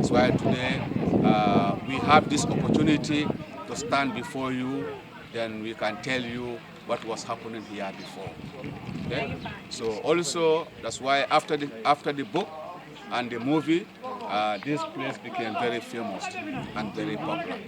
That's why today we have this opportunity to stand before you, then we can tell you what was happening here before. Okay? So also, that's why after the book and the movie, this place became very famous and very popular.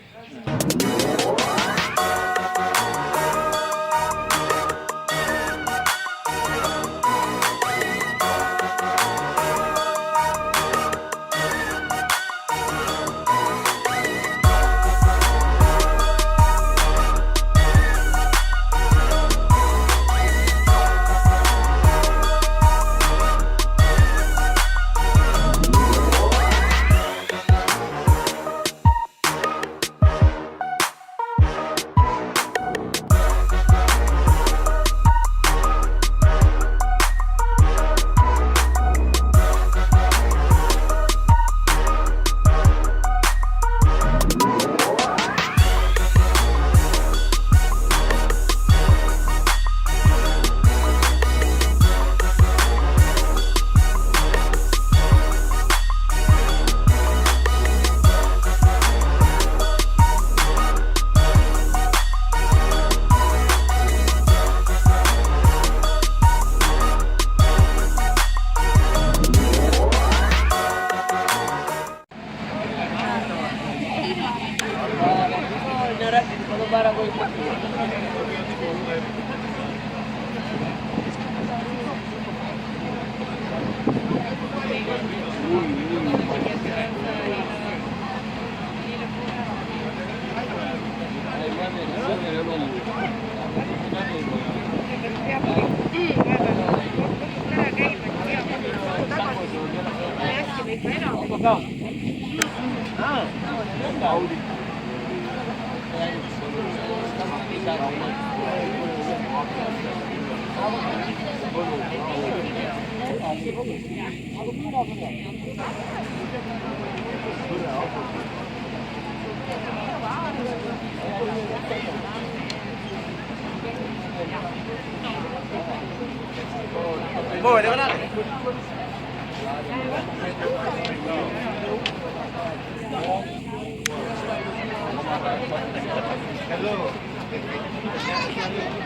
Hello. Good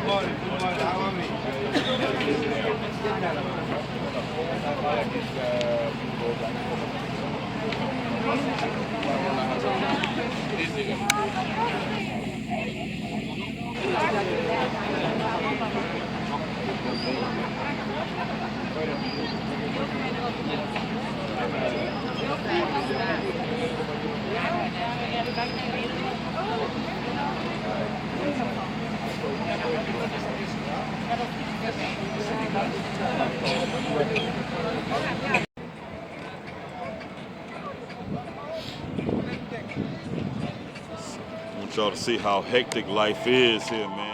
morning. How are you? I want y'all to see how hectic life is here, man.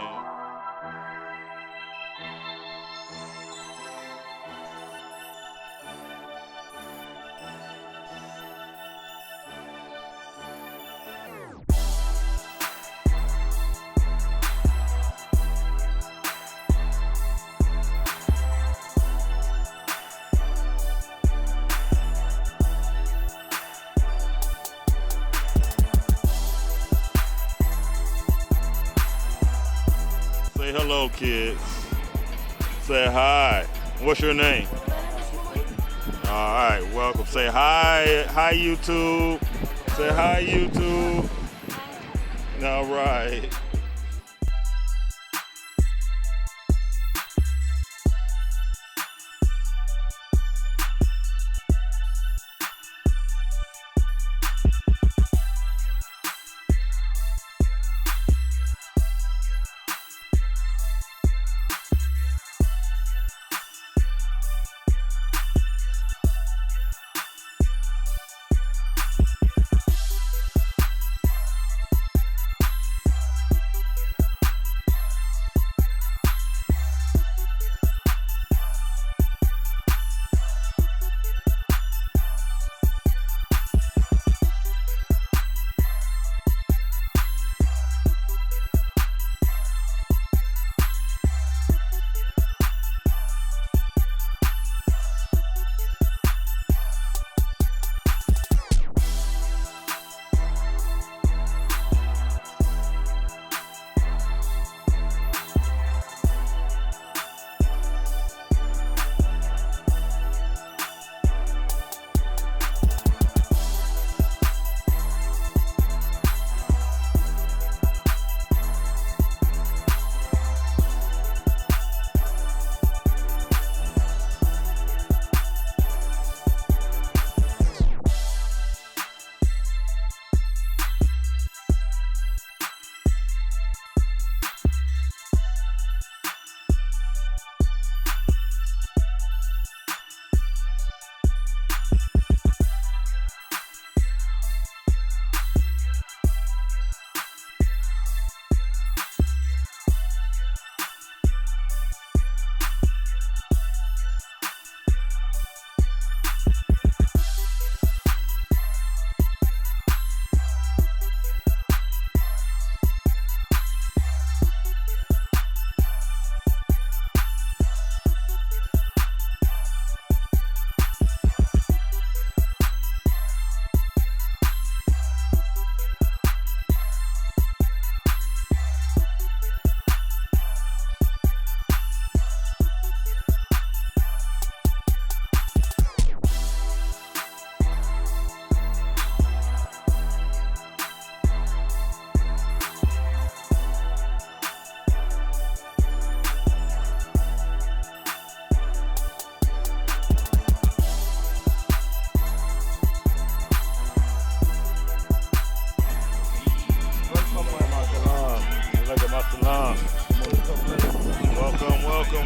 Say hello, kids. Say hi. What's your name? All right, welcome. Say hi. Hi, YouTube. Say hi, YouTube. All right.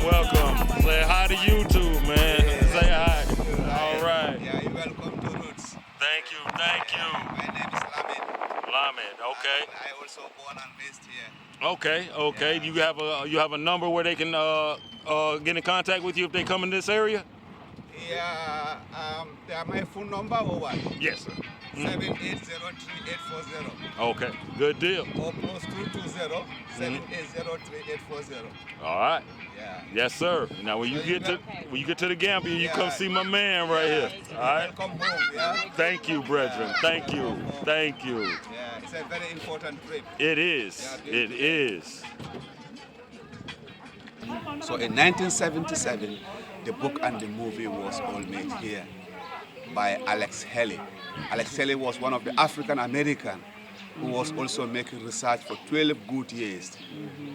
Welcome. Say hi to YouTube, man. Say hi. All right. Yeah, you're welcome to Roots. Thank you. My name is Lamin. Lamed, okay. I also born and raised here. Okay. Yeah. You have a number where they can get in contact with you if they come in this area? Yeah, my phone number or what? Yes, sir. 7803840. Okay, good deal. Or plus 220 7803840. All right. Yeah. Yes, sir. Now when you get to the Gambia, you come see my man right here. All right. Welcome home, yeah? Thank you, brethren. Thank you. Yeah, it's a very important trip. It is. It is. So in 1977, the book and the movie was all made here by Alex Haley. Alex Haley was one of the African American who was also making research for 12 good years.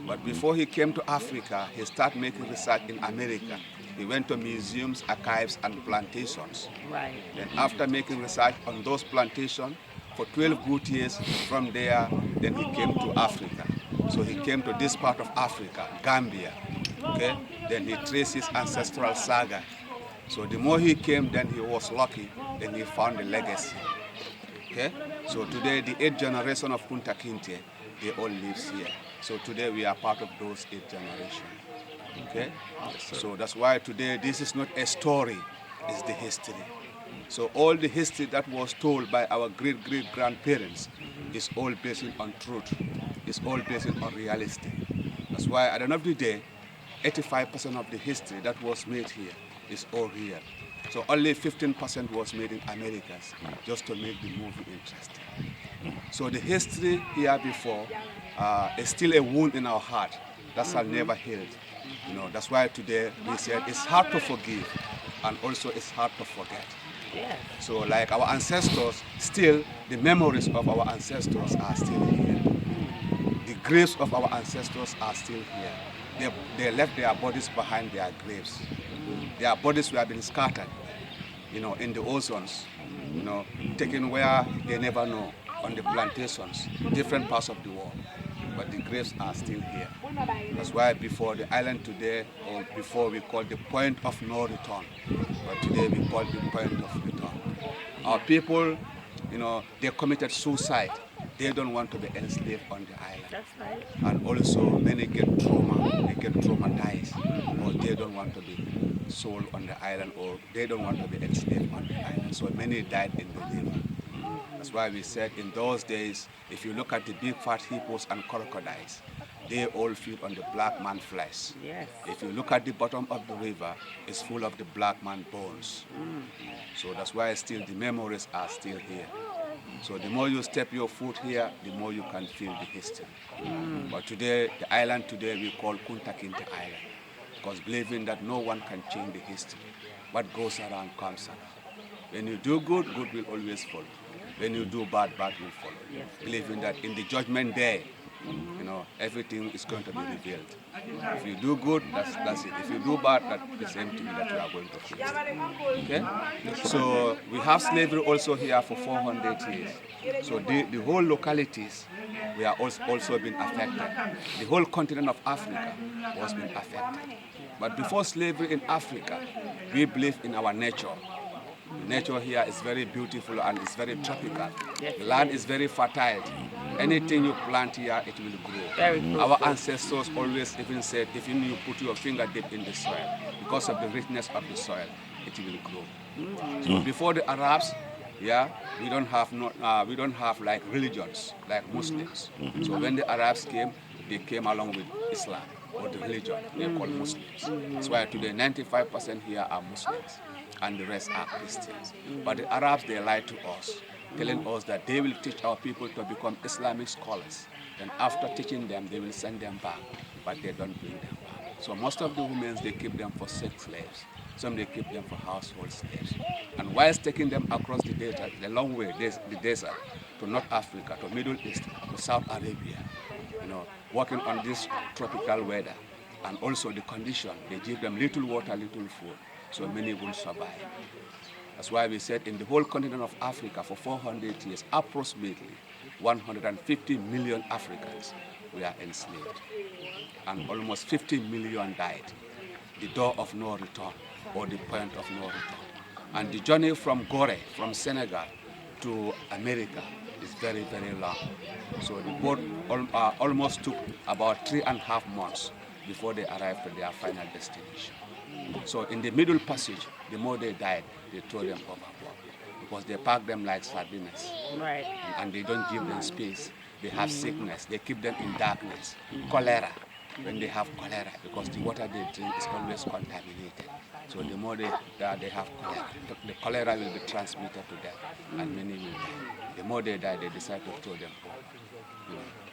But before he came to Africa, he started making research in America. He went to museums, archives, and plantations. Right. Then after making research on those plantations for 12 good years, from there, then he came to Africa. So he came to this part of Africa, Gambia. Okay? Then he traced his ancestral saga. So the more he came, then he was lucky, then he found the legacy. Okay? So today, the 8th generation of Kunta Kinteh, they all live here. So today we are part of those 8th generation. Okay? So that's why today this is not a story, it's the history. So all the history that was told by our great-great-grandparents is all based on truth. It's all based on reality. That's why at the end of the day, 85% of the history that was made here is all here. So only 15% was made in Americas, just to make the movie interesting. So the history here before is still a wound in our heart that shall never heal. You know, that's why today we said it's hard to forgive, and also it's hard to forget. Yes. So like our ancestors, still the memories of our ancestors are still here. The graves of our ancestors are still here. They left their bodies behind their graves. Their bodies were being scattered, you know, in the oceans, you know, taken where they never know, on the plantations, different parts of the world. But the graves are still here. That's why before the island today, or before we call the point of no return, but today we call the point of return. Our people, you know, they committed suicide. They don't want to be enslaved on the island. That's right. And also many get trauma, they get traumatized, or they don't want to be sold on the island, or they don't want to be enslaved on the island. So many died in the river. That's why we said in those days, if you look at the big fat hippos and crocodiles, they all feed on the black man flesh. Yes. If you look at the bottom of the river, it's full of the black man bones. So that's why still the memories are still here. So the more you step your foot here, the more you can feel the history. But today, the island today we call Kunta Kinteh Island, because believing that no one can change the history. What goes around comes around. When you do good, good will always follow. When you do bad, bad will follow. Yes. Believing that in the judgment day, you know, everything is going to be revealed. If you do good, that's it. If you do bad, that's the same thing that you are going to face. Okay? So we have slavery also here for 400 years. So the whole localities, we are also being affected. The whole continent of Africa was being affected. But before slavery in Africa, we believe in our nature. The nature here is very beautiful and it's very tropical. Yes. The land is very fertile. Anything you plant here, it will grow. Very fruitful. Our ancestors always even said, if you put your finger deep in the soil, because of the richness of the soil, it will grow. So before the Arabs, yeah, we don't have like religions like Muslims. So when the Arabs came, they came along with Islam or the religion they call Muslims. That's why today 95% here are Muslims and the rest are Christians. But the Arabs, they lied to us, telling us that they will teach our people to become Islamic scholars. Then after teaching them, they will send them back, but they don't bring them back. So most of the women, they keep them for sex slaves. Some they keep them for household slaves. And whilst taking them across the desert, the long way, the desert, to North Africa, to Middle East, to South Arabia, you know, working on this tropical weather, and also the condition, they give them little water, little food, so many will survive. That's why we said in the whole continent of Africa for 400 years, approximately 150 million Africans were enslaved. And almost 50 million died. The door of no return, or the point of no return. And the journey from Gore, from Senegal, to America is very, very long. So the boat almost took about 3.5 months before they arrived at their final destination. So in the middle passage, the more they died, they throw them overboard because they pack them like sardines. Right. And they don't give them space. They have sickness. They keep them in darkness. Cholera, when they have cholera, because the water they drink is always contaminated. So the more they have cholera, the cholera will be transmitted to them, and many will die. The more they die, they decide to throw them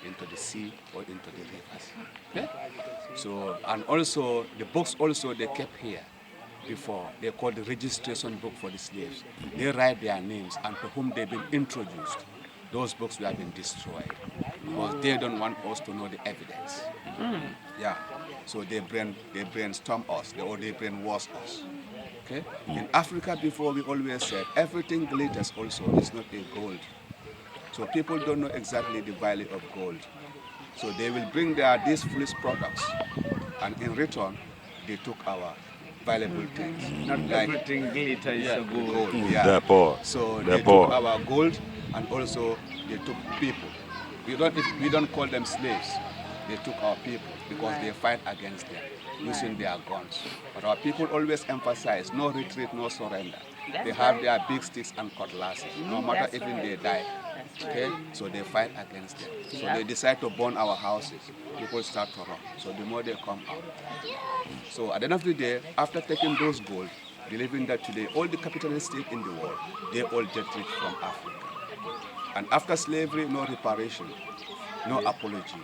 into the sea or into the rivers. Okay? So, and also the books also they kept here before, they called the registration book for the slaves. They write their names and to whom they've been introduced. Those books have been destroyed because they don't want us to know the evidence. Yeah, so they brainstorm us, or they brainwash us. Okay? In Africa before, we always said everything glitters also is not a gold. So people don't know exactly the value of gold. So they will bring these foolish products, and in return, they took our valuable things. Not like everything glitters is gold. Yeah. That part. So That they part. took our gold, and also they took people. We don't call them slaves. They took our people because they fight against them using their guns. But our people always emphasize no retreat, no surrender. They have their big sticks and cutlasses, no matter even they die. Okay, so they fight against them. So they decide to burn our houses. People start to run. So the more they come out. So at the end of the day, after taking those gold, believing that today all the capitalist states in the world, they all get rich from Africa. And after slavery, no reparation, no apology.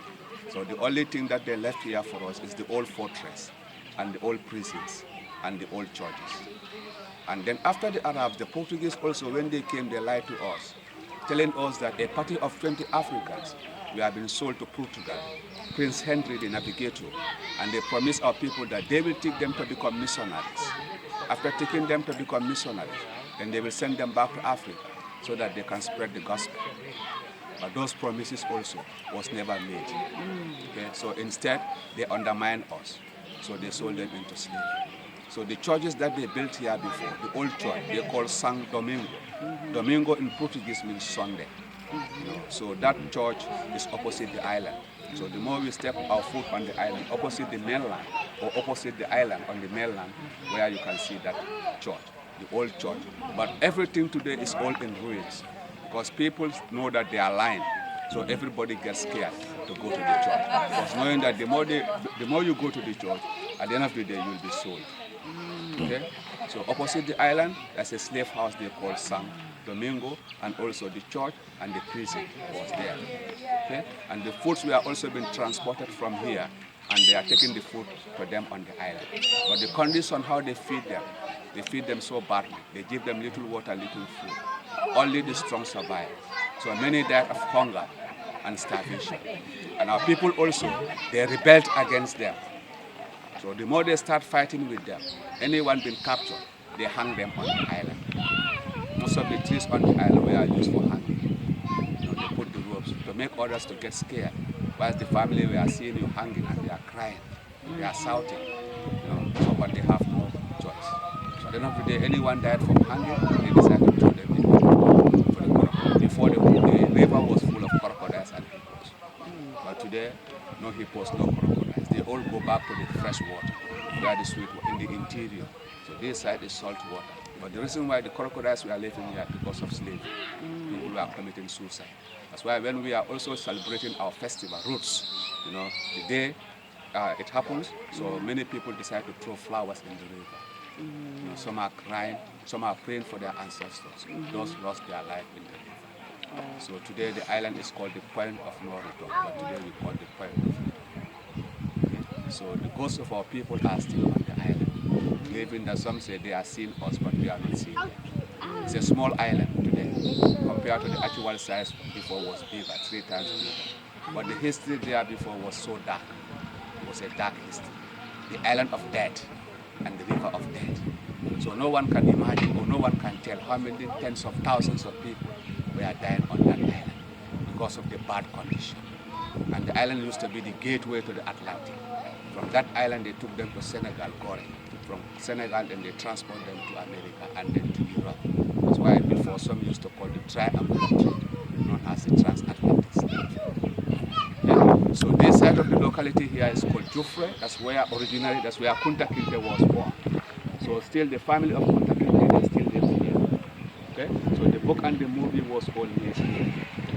So the only thing that they left here for us is the old fortress and the old prisons and the old churches. And then after the Arabs, the Portuguese also, when they came, they lied to us, telling us that a party of 20 Africans were being sold to Portugal, Prince Henry the Navigator, and they promised our people that they will take them to become missionaries. After taking them to become missionaries, then they will send them back to Africa so that they can spread the gospel. But those promises also was never made. Okay? So instead, they undermined us. So they sold them into slavery. So the churches that they built here before, the old church, they call San Domingo. Domingo in Portuguese means Sunday. So that church is opposite the island. So the more we step our foot on the island, opposite the mainland, or opposite the island on the mainland, where you can see that church, the old church. But everything today is all in ruins, because people know that they are lying. So everybody gets scared to go to the church, because knowing that the more you go to the church, at the end of the day, you'll be sold. Okay? So opposite the island, there's a slave house they call San Domingo, and also the church and the prison was there. Okay? And the foods were also being transported from here, and they are taking the food to them on the island. But the condition how they feed them so badly. They give them little water, little food. Only the strong survive. So many died of hunger and starvation. And our people also, they rebelled against them. So the more they start fighting with them, anyone being captured, they hang them on the island. Most of the trees on the island were used for hanging. They put the ropes to make others to get scared. Whilst the family were seeing you hanging and they are crying, they are shouting. So but they have no choice. So at the end of the day, anyone died from hunger, they decided to throw them in for the crocodile. Before the river was full of crocodiles and hippos. But today, no hippos, no crocodiles. They all go back to the fresh water, where the sweet water, in the interior. So this side is salt water. But the reason why the crocodiles were living here because of slavery. People were committing suicide. That's why when we are also celebrating our festival, Roots, the day it happens, so many people decide to throw flowers in the river. Some are crying, some are praying for their ancestors. Those lost their life in the river. So today the island is called the Point of No Return, but today we call it the Point of Return. Okay? So the ghosts of our people are still on the island, believing that some say they are seeing us, but we are not seeing them. It's a small island today, compared to the actual size before was bigger, 3 times bigger. But the history there before was so dark. It was a dark history. The island of death and the river of death. So no one can imagine or no one can tell how many tens of thousands of people were dying on that island because of the bad condition. And the island used to be the gateway to the Atlantic. From that island, they took them to Senegal, Gore. From Senegal, then they transport them to America and then to Europe. That's why before some used to call the triangular trade, known as the transatlantic slave. Yeah. So this side of the locality here is called Jufre. That's where Kunta Kinteh was born. So still the family of Kunta Kinteh, they still live here. Okay? So the book and the movie was all made here.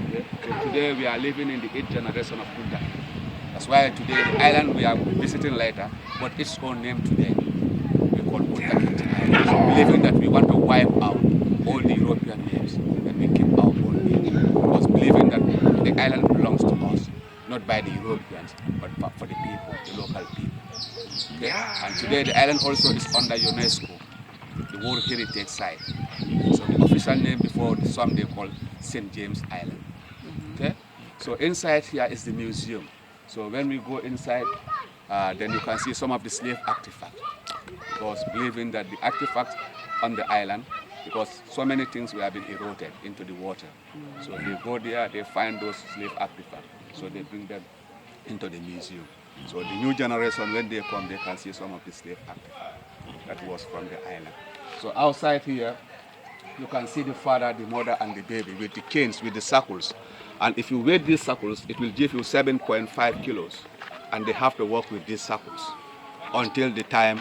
Okay? So today we are living in the 8th generation of Kunta. That's why today the island we are visiting later, but its own name today. We call Kunta Kinteh Island. So believing that we want to wipe out all the European names and we keep our own name. Because believing that the island belongs to us, not by the Europeans, but for the people, the local people. Okay? And today the island also is under UNESCO, the World Heritage Site. So the official name before some they call St. James Island. Okay? So inside here is the museum. So when we go inside, then you can see some of the slave artifacts. Because believing that the artifacts on the island, because so many things have been eroded into the water. So they go there, they find those slave artifacts. So they bring them into the museum. So the new generation, when they come, they can see some of the slave artifacts that was from the island. So outside here, you can see the father, the mother, and the baby with the canes, with the circles. And if you weigh these circles, it will give you 7.5 kilos. And they have to work with these circles until the time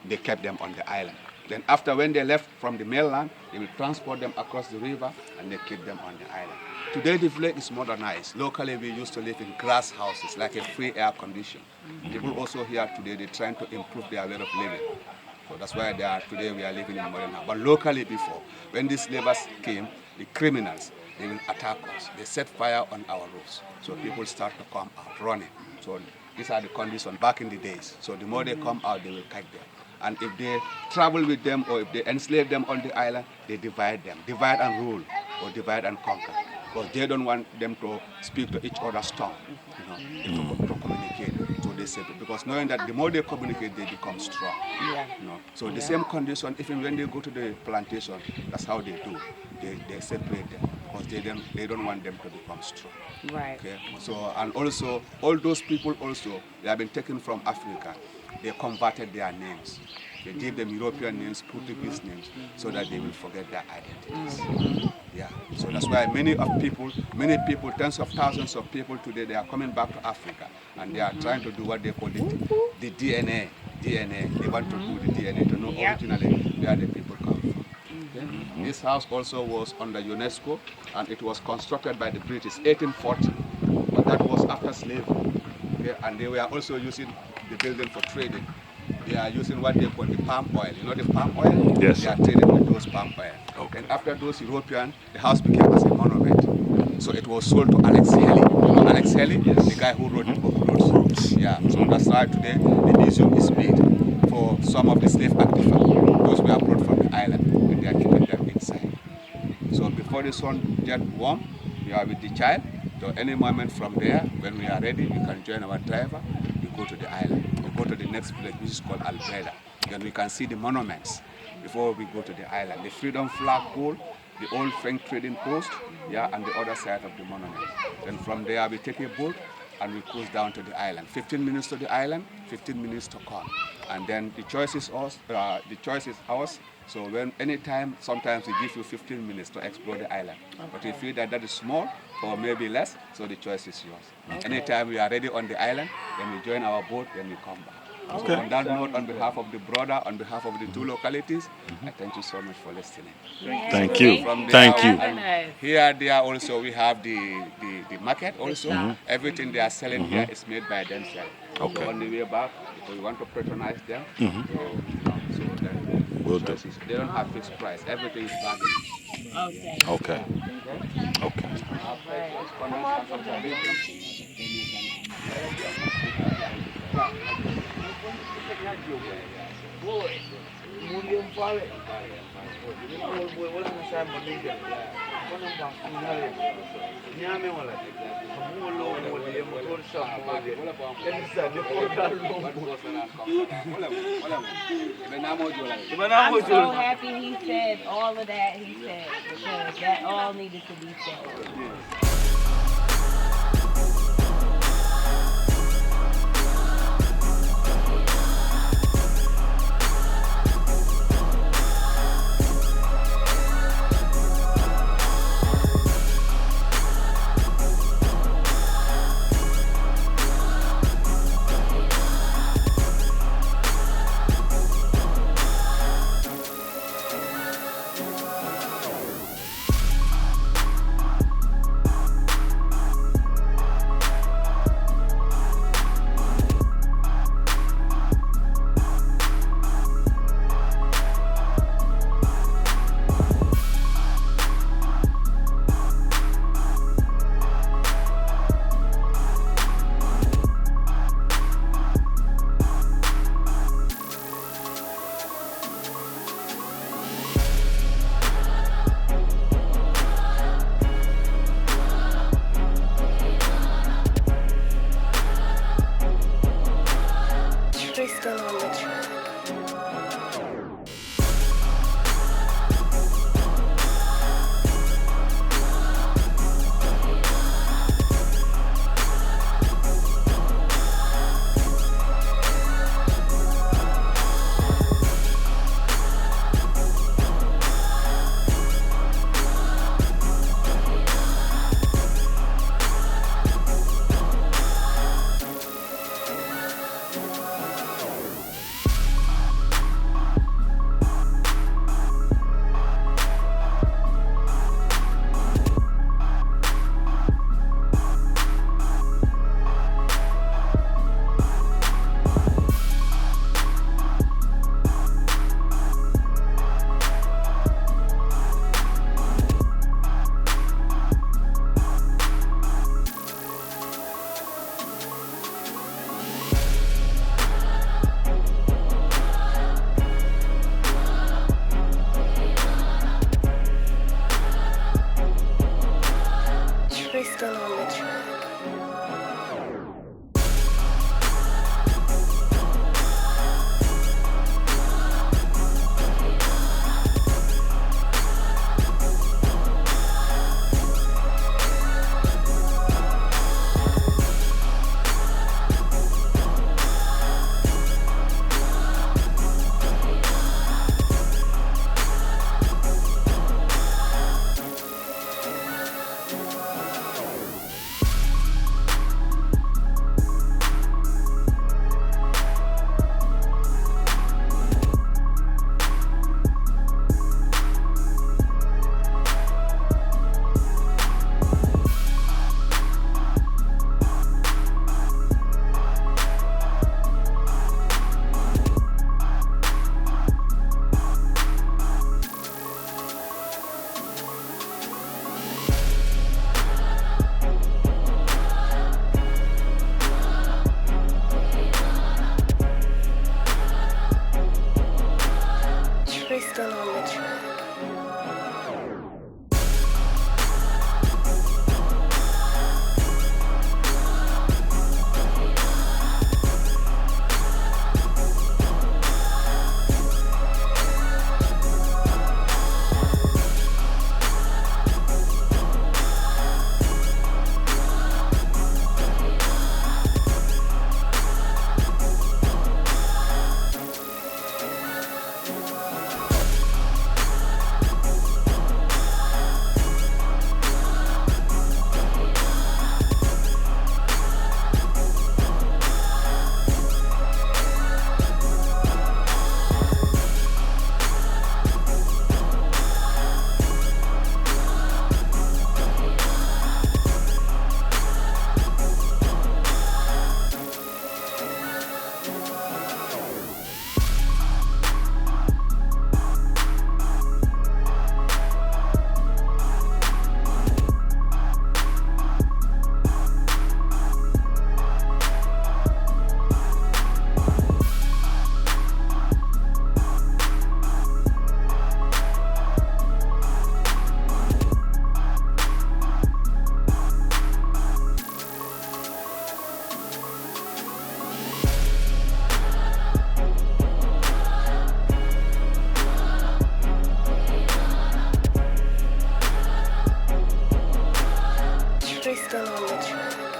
they kept them on the island. Then after when they left from the mainland, they will transport them across the river and they keep them on the island. Today the village is modernized. Locally we used to live in grass houses, like a free air condition. People also here today, they're trying to improve their way of living. So that's why today we are living in modern house. But locally before, when these slavers came, the criminals, they will attack us. They set fire on our roofs. So people start to come out running. So these are the conditions back in the days. So the more they come out, they will catch them. And if they travel with them or if they enslave them on the island, they divide them. Divide and rule or divide and conquer. Because they don't want them to speak to each other's tongue, to communicate. So they separate. Because knowing that the more they communicate, they become strong. Yeah. So the same condition, even when they go to the plantation, that's how they do. They separate them because they don't want them to become strong. Right. Okay. So and also all those people they have been taken from Africa. They converted their names. They gave them European names, Portuguese names, so that they will forget their identities. Yeah. So that's why many people, tens of thousands of people today, they are coming back to Africa and they are trying to do what they call the DNA. They want to do the DNA to know originally where the people come from. Okay? This house also was under UNESCO and it was constructed by the British 1840, but that was after slavery. Okay? And they were also using the building for trading. They are using what they call the palm oil. You know the palm oil? Yes. They are trading with those palm oil. Okay. And after those Europeans, the house became as a monument. So it was sold to Alex Haley. You know Alex Haley? Yes. The guy who wrote the book Roots. Yeah. So that's why today the museum is made for some of the slave artifacts. Those were brought from the island and they are keeping them inside. So before the sun gets warm, we are with the child. So any moment from there, when we are ready, we can join our driver. We go to the island. We go to the next village, which is called Albreda. Then we can see the monuments before we go to the island. The Freedom Flag Pole, the old French trading post, and the other side of the monument. Then from there, we take a boat and we cruise down to the island. 15 minutes to the island, 15 minutes to come. And then the choice is ours. So anytime, sometimes we give you 15 minutes to explore the island. Okay. But if you feel that is small or maybe less, so the choice is yours. Okay. Anytime we are ready on the island, then we join our boat, then we come back. Okay. So on that note, on behalf of the brother, on behalf of the two localities, I thank you so much for listening. Thank you. Thank you. Here, there also, we have the market also. Everything they are selling here is made by themselves. Okay. So on the way back, so we want to patronize them. So then we'll do. They don't have fixed price. Everything is bargain. Okay. Okay. Mulian pare. Ini boy wala na sa malinga. Kono ba kunale. Nyame wala. Kamu lo mo dia motor sa mo dia. Kan sa dia portal lo. I'm so happy he said all of that he said because that all needed to be said. Crystal on the track. Crystal on the track. Tristan on the track.